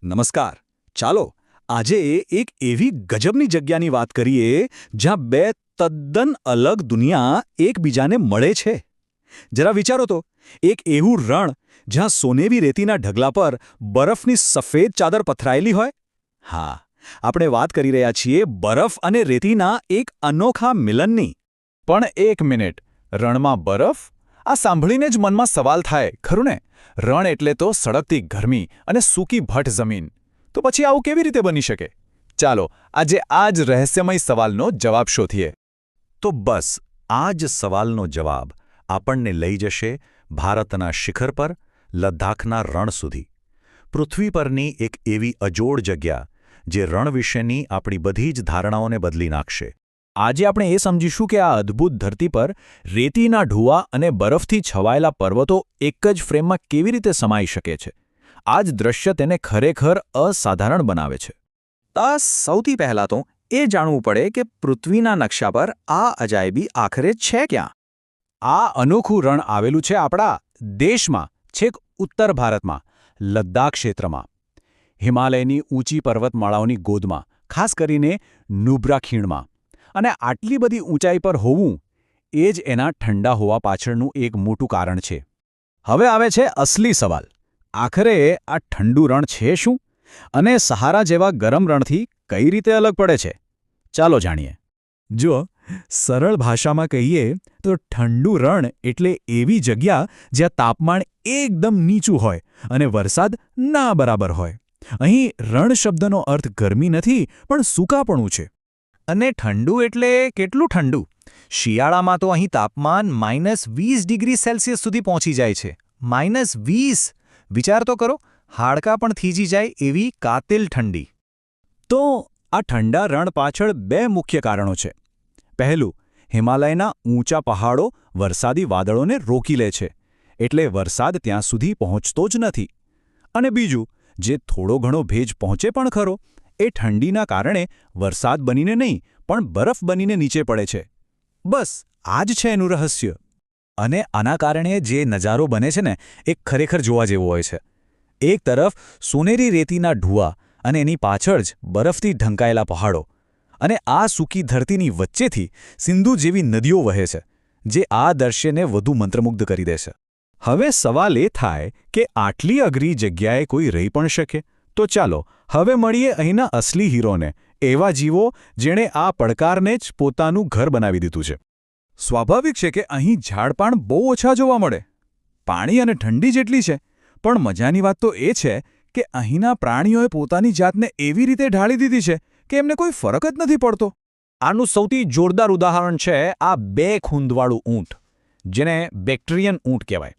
નમસ્કાર. ચાલો આજે એક એવી ગજબની જગ્યાની વાત કરીએ જ્યાં બે તદ્દન અલગ દુનિયા એકબીજાને મળે છે. જરા વિચારો તો, એક એવું રણ જ્યાં સોનેરી રેતીના ઢગલા પર બરફની સફેદ ચાદર પથરાયેલી હોય. હા, આપણે વાત કરી રહ્યા છીએ બરફ અને રેતીના એક અનોખા મિલનની. પણ એક મિનિટ, રણમાં બરફ? આ સાંભળીને જ મનમાં સવાલ થાય, ખરું ને? રણ એટલે તો સળગતી ગરમી અને સૂકી ભટ્ટ જમીન. તો પછી આવું કેવી રીતે બની શકે? ચાલો આજે આ જ રહસ્યમય સવાલનો જવાબ શોધીએ. તો બસ આ જ સવાલનો જવાબ આપણને લઈ જશે ભારતના શિખર પર, લદ્દાખના રણ સુધી. પૃથ્વી પરની એક એવી અજોડ જગ્યા જે રણ વિશેની આપણી બધી જ ધારણાઓને બદલી નાખશે. આજે આપણે એ સમજીશું કે આ અદ્ભુત ધરતી પર રેતીના ઢૂવા અને બરફથી છવાયેલા પર્વતો એક જ ફ્રેમમાં કેવી રીતે સમાઈ શકે છે. આ જ દ્રશ્ય તેને ખરેખર અસાધારણ બનાવે છે. સૌથી પહેલાં તો એ જાણવું પડે કે પૃથ્વીના નકશા પર આ અજાયબી આખરે છે ક્યાં? આ અનોખું રણ આવેલું છે આપણા દેશમાં, છેક ઉત્તર ભારતમાં, લદ્દાખ ક્ષેત્રમાં. હિમાલયની ઊંચી પર્વતમાળાઓની ગોદમાં, ખાસ કરીને નુબ્રા ખીણમાં. અને આટલી બધી ઊંચાઈ પર હોવું એ જ એના ઠંડા હોવા પાછળનું એક મોટું કારણ છે. હવે આવે છે અસલી સવાલ. આખરે આ ઠંડુ રણ છે શું? અને સહારા જેવા ગરમ રણથી કઈ રીતે અલગ પડે છે? ચાલો જાણીએ. જો સરળ ભાષામાં કહીએ તો ઠંડુ રણ એટલે એવી જગ્યા જ્યાં તાપમાન એકદમ નીચું હોય અને વરસાદ ના બરાબર હોય. અહીં રણ શબ્દનો અર્થ ગરમી નથી, પણ સૂકાપણું છે. અને ઠંડુ એટલે કેટલું ઠંડુ? શિયાળામાં તો અહીં તાપમાન -20 ડિગ્રી સેલ્સિયસ સુધી પહોંચી જાય છે. -20! વિચાર તો કરો, હાડકાં પણ થીજી જાય એવી કાતિલ ઠંડી. તો આ ઠંડા રણ પાછળ બે મુખ્ય કારણો છે. પહેલું, હિમાલયના ઊંચા પહાડો વરસાદી વાદળોને રોકી લે છે, એટલે વરસાદ ત્યાં સુધી પહોંચતો જ નથી. અને બીજું, જે થોડો ઘણો ભેજ પહોંચે પણ ખરો, એ ઠંડીના કારણે વરસાદ બનીને નહીં પણ બરફ બનીને નીચે પડે છે. બસ આ જ છે એનું રહસ્ય. અને આના કારણે જે નજારો બને છે ને, એ ખરેખર જોવા જેવો હોય છે. એક તરફ સોનેરી રેતીના ઢૂવા અને એની પાછળ જ બરફથી ઢંકાયેલા પહાડો, અને આ સૂકી ધરતીની વચ્ચેથી સિંધુ જેવી નદીઓ વહે છે, જે આ દૃશ્યને વધુ મંત્રમુગ્ધ કરી દે છે. હવે સવાલ એ થાય કે આટલી અઘરી જગ્યાએ કોઈ રહી પણ શકે? તો ચાલો હવે મળીએ અહીંના અસલી હીરોને, એવા જીવો જેણે આ પડકારને જ પોતાનું ઘર બનાવી દીધું છે. સ્વાભાવિક છે કે અહીં ઝાડપાન બહુ ઓછા જોવા મળે, પાણી અને ઠંડી જેટલી છે. પણ મજાની વાત તો એ છે કે અહીંના પ્રાણીઓએ પોતાની જાતને એવી રીતે ઢાળી દીધી છે કે એમને કોઈ ફરક જ નથી પડતો. આનું સૌથી જોરદાર ઉદાહરણ છે આ 2 ખૂંદવાળું ઊંટ, જેને બેક્ટ્રિયન ઊંટ કહેવાય.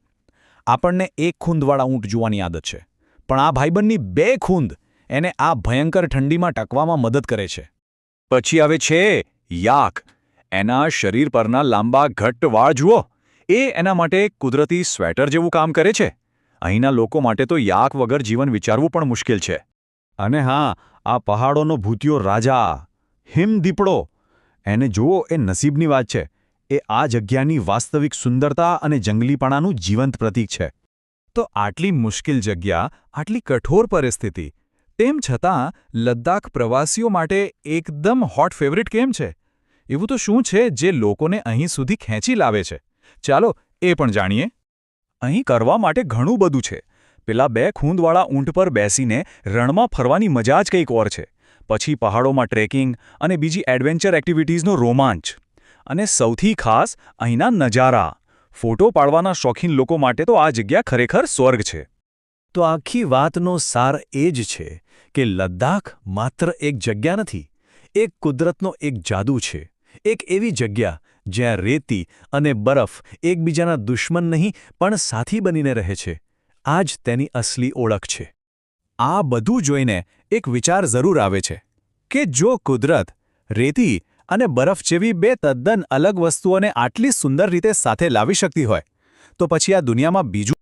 આપણને એક ખૂંદવાળા ઊંટ જોવાની આદત છે, પણ આ ભાઈબંધની 2 ખૂંદ એને આ ભયંકર ઠંડીમાં ટકવામાં મદદ કરે છે. પછી આવે છે યાક. એના શરીર પરના લાંબા ઘટ્ટ વાળ જુઓ, એ એના માટે કુદરતી સ્વેટર જેવું કામ કરે છે. અહીંના લોકો માટે તો યાક વગર જીવન વિચારવું પણ મુશ્કેલ છે. અને હા, આ પહાડોનો ભૂતિયો રાજા, હિમદીપડો, એને જુઓ, એ નસીબની વાત છે. એ આ જગ્યાની વાસ્તવિક સુંદરતા અને જંગલીપણાનું જીવંત પ્રતીક છે. તો આટલી મુશ્કેલ જગ્યા, આટલી કઠોર પરિસ્થિતિ, તેમ છતાં લદ્દાખ પ્રવાસીઓ માટે એકદમ હોટ ફેવરિટ કેમ છે? એવું તો શું છે જે લોકોને અહીં સુધી ખેંચી લાવે છે? ચાલો એ પણ જાણીએ. અહીં કરવા માટે ઘણું બધું છે. પેલા 2 ખૂંદવાળા ઊંટ પર બેસીને રણમાં ફરવાની મજા જ કંઈક ઓર છે. પછી પહાડોમાં ટ્રેકિંગ અને બીજી એડવેન્ચર એક્ટિવિટીઝનો રોમાંચ. અને સૌથી ખાસ અહીંના નજારા. ફોટો પાડવાના શોખીન લોકો માટે તો આ જગ્યા ખરેખર સ્વર્ગ છે. તો આખી વાતનો સાર એ જ છે કે લદ્દાખ માત્ર એક જગ્યા નથી, એક કુદરતનો એક જાદુ છે. એક એવી જગ્યા જ્યાં રેતી અને બરફ એકબીજાના દુશ્મન નહીં પણ સાથી બનીને રહે છે. આ જ તેની અસલી ઓળખ છે. આ બધું જોઈને એક વિચાર જરૂર આવે છે કે જો કુદરત રેતી અને બરફ જેવી 2 તદ્દન અલગ વસ્તુઓને આટલી સુંદર રીતે સાથે લાવી શકતી હોય, તો પછી આ દુનિયામાં બીજું